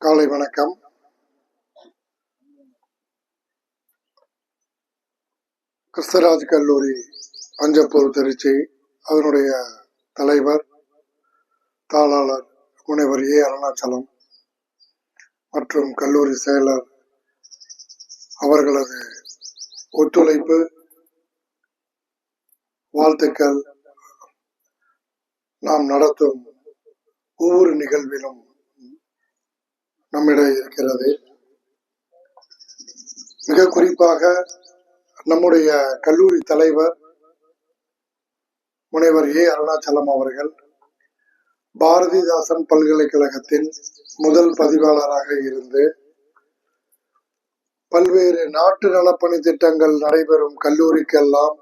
காலை வணக்கம். கிறிஸ்தராஜ் கல்லூரி அஞ்சப்பூர் திருச்சி, அதனுடைய தலைவர் தாளாளர் முனைவர் ஏ அருணாச்சலம் மற்றும் கல்லூரி செயலர் அவர்களது ஒத்துழைப்பு, வாழ்த்துக்கள் நாம் நடத்தும் ஒவ்வொரு நிகழ்விலும் நம்மிடையே இருக்கிறது. மிக குறிப்பாக நம்முடைய கல்லூரி தலைவர் முனைவர் ஏ அருணாச்சலம் அவர்கள் பாரதிதாசன் பல்கலைக்கழகத்தின் முதல் பதிவாளராக இருந்து பல்வேறு நாட்டு நலப்பணி திட்டங்கள் நடைபெறும் கல்லூரிக்கெல்லாம்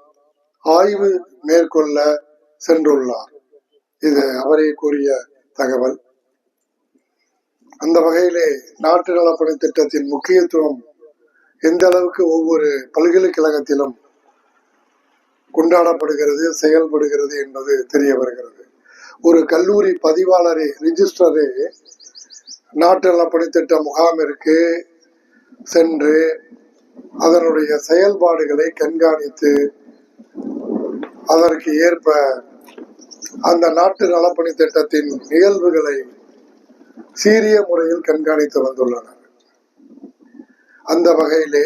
ஆய்வு மேற்கொள்ள சென்றுள்ளார். இது அவரே கூறிய தகவல். அந்த வகையிலே நாட்டு நலப்பணி திட்டத்தின் முக்கியத்துவம் எந்த அளவுக்கு ஒவ்வொரு பல்கலைக்கழகத்திலும் கொண்டாடப்படுகிறது, செயல்படுகிறது என்பது தெரிய வருகிறது. ஒரு கல்லூரி பதிவாளரே, ரிஜிஸ்டரே நாட்டு நலப்பணி திட்ட முகாமிற்கு சென்று அதனுடைய செயல்பாடுகளை கண்காணித்து அதற்கு ஏற்ப அந்த நாட்டு நலப்பணி திட்டத்தின் நிகழ்வுகளை சீரிய முறையில் கண்காணித்து வந்துள்ளனர். அந்த வகையிலே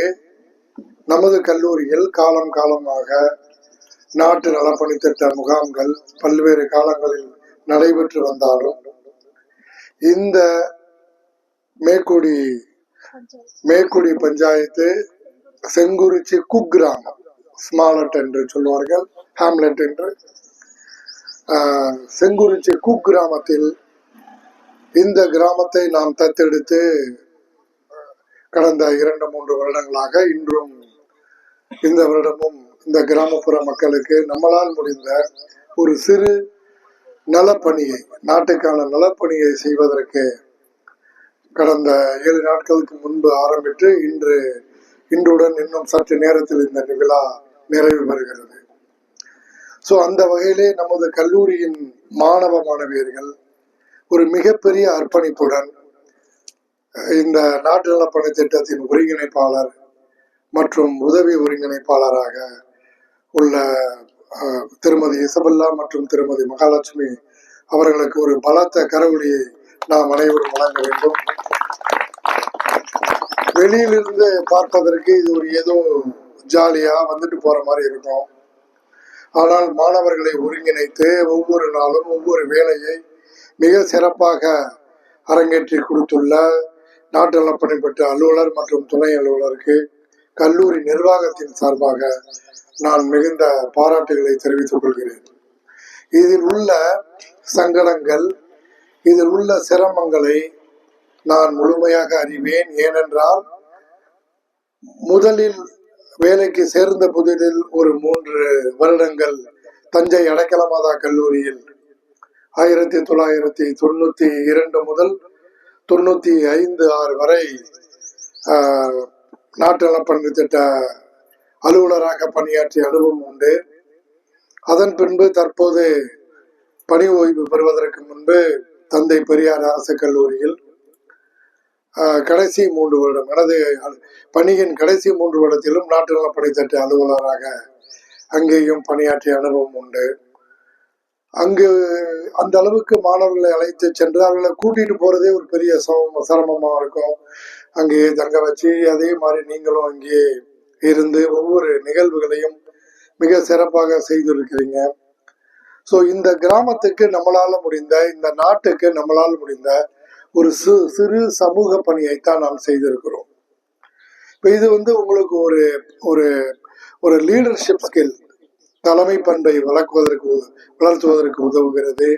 நமது கல்லூரியில் காலம் காலமாக நாட்டு நலப்பணி திட்ட முகாம்கள் பல்வேறு காலங்களில் நடைபெற்று வந்தாலும் இந்த மேக்குடி பஞ்சாயத்து செங்குறிச்சி குக்கிராமம், ஸ்மாலட் என்று சொல்வார்கள், ஹாம்லெட் என்று, செங்குறிச்சி குக்கிராமத்தில் இந்த கிராமத்தை நாம் தத்தெடுத்து கடந்த 2-3 வருடங்களாக, இன்றும் இந்த வருடமும் இந்த கிராமப்புற மக்களுக்கு நம்மளால் முடிந்த ஒரு சிறு நலப்பணியை, நாட்டுக்கான நலப்பணியை செய்வதற்கு கடந்த 7 நாட்களுக்கு முன்பு ஆரம்பித்து இன்றுடன் இன்னும் சற்று நேரத்தில் இந்த விழா நிறைவு பெறுகிறது. அந்த வகையிலே நமது கல்லூரியின் மாணவ மாணவியர்கள் ஒரு மிகப்பெரிய அர்ப்பணிப்புடன் இந்த நாட்டு நலப்பணி திட்டத்தின் ஒருங்கிணைப்பாளர் மற்றும் உதவி ஒருங்கிணைப்பாளராக உள்ள திருமதி இசபெல்லா மற்றும் திருமதி மகாலட்சுமி அவர்களுக்கு ஒரு பலத்த கரவொலியை நாம் அனைவரும் வழங்க வேண்டும். வெளியிலிருந்து பார்ப்பதற்கு இது ஒரு ஏதோ ஜாலியா வந்துட்டு போற மாதிரி இருக்கும். ஆனால் மாணவர்களை ஒருங்கிணைத்து ஒவ்வொரு நாளும் ஒவ்வொரு வேலையை மிக சிறப்பாக அரங்கேற்றி கொடுத்துள்ள நாட்டு நலப்பணி பெற்ற அலுவலர் மற்றும் துணை அலுவலருக்கு கல்லூரி நிர்வாகத்தின் சார்பாக நான் மிகுந்த பாராட்டுகளை தெரிவித்துக் கொள்கிறேன். இதில் உள்ள சங்கடங்கள், இதில் உள்ள சிரமங்களை நான் முழுமையாக அறிவேன். ஏனென்றால் முதலில் வேலைக்கு சேர்ந்த புதிதில் ஒரு 3 வருடங்கள் தஞ்சை அடைக்கலமாதா கல்லூரியில் 1992 முதல் 95-6 வரை நாட்டு நலப்பணி திட்ட அலுவலராக பணியாற்றிய அனுபவம் உண்டு. அதன் பின்பு தற்போது பணி ஓய்வு பெறுவதற்கு முன்பு தந்தை பெரியார் அரசு கல்லூரியில் கடைசி 3 வருடம், எனது பணியின் கடைசி 3 வருடத்திலும் நாட்டு நலப்பணி திட்ட அலுவலராக அங்கேயும் பணியாற்றிய அனுபவம் உண்டு. அங்கு அந்த அளவுக்கு மாணவர்களை அழைத்து சென்று அவர்களை கூட்டிட்டு போறதே ஒரு பெரிய சிரமமா இருக்கும். அங்கேயே தங்க வச்சு அதே மாதிரி நீங்களும் அங்கேயே இருந்து ஒவ்வொரு நிகழ்வுகளையும் மிக சிறப்பாக செய்திருக்கிறீங்க. இந்த கிராமத்துக்கு நம்மளால முடிந்த, இந்த நாட்டுக்கு நம்மளால் முடிந்த ஒரு சிறு சமூக பணியைத்தான் நாம் செய்திருக்கிறோம். இது உங்களுக்கு ஒரு லீடர்ஷிப் ஸ்கில், தலைமை பண்பை வளர்த்துவதற்கு உதவுகிறது.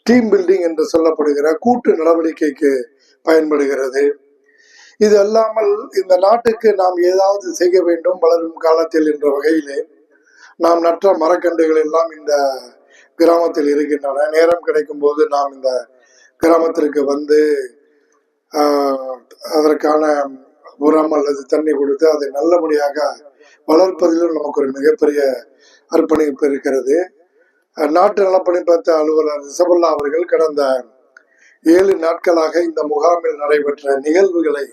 டீம் பில்டிங் என்று சொல்லப்படுகிற கூட்டு நடவடிக்கைக்கு பயன்படுகிறது. இது அல்லாமல் இந்த நாட்டுக்கு நாம் ஏதாவது செய்ய வேண்டும் வளரும் காலத்தில் என்ற வகையிலே நாம் நற்ற மரக்கன்றுகள் எல்லாம் இந்த கிராமத்தில் இருக்கின்றன. நேரம் கிடைக்கும் போது நாம் இந்த கிராமத்திற்கு வந்து அதற்கான உரம் அல்லது தண்ணி கொடுத்து அதை நல்லபடியாக வளர்ப்பதிலும் நமக்கு ஒரு மிகப்பெரிய அர்ப்பணிப்பு இருக்கிறது. நாட்டு நலப்பணி பெற்ற அலுவலர் இசபெல்லா அவர்கள் கடந்த 7 நாட்களாக இந்த முகாமில் நடைபெற்ற நிகழ்வுகளை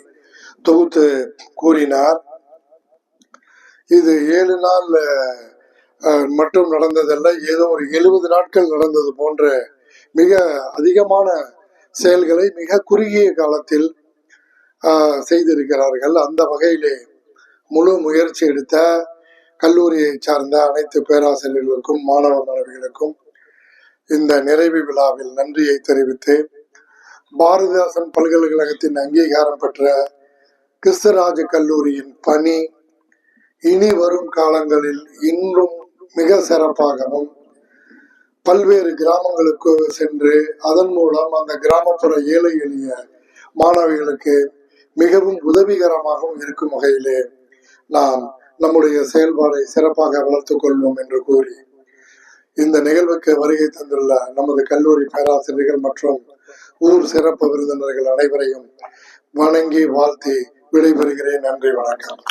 தொகுத்து கூறினார். இது 7 நாள் மட்டும் நடந்ததல்ல, ஏதோ ஒரு 70 நாட்கள் நடந்தது போன்ற மிக அதிகமான செயல்களை மிக குறுகிய காலத்தில் செய்திருக்கிறார்கள். அந்த வகையிலே முழு முயற்சி எடுத்த கல்லூரியை சார்ந்த அனைத்து பேராசிரியர்களுக்கும் மாணவ மாணவிகளுக்கும் இந்த நிறைவு விழாவில் நன்றியை தெரிவித்து, பாரதிதாசன் பல்கலைக்கழகத்தின் அங்கீகாரம் பெற்ற கிறிஸ்துராஜ கல்லூரியின் பணி இனி வரும் காலங்களில் இன்னும் மிக சிறப்பாகவும் பல்வேறு கிராமங்களுக்கு சென்று அதன் மூலம் அந்த கிராமப்புற ஏழை எளிய மாணவிகளுக்கு மிகவும் உதவிகரமாகவும் இருக்கும் வகையிலே நாம் நம்முடைய செயல்பாடை சிறப்பாக வளர்த்துக் கொள்வோம் என்று கூறி, இந்த நிகழ்வுக்கு வருகை தந்துள்ள நமது கல்லூரி பேராசிரியர்கள் மற்றும் ஊர் சிறப்பு விருந்தினர்கள் அனைவரையும் வணங்கி வாழ்த்தி விடைபெறுகிறேன். நன்றி, வணக்கம்.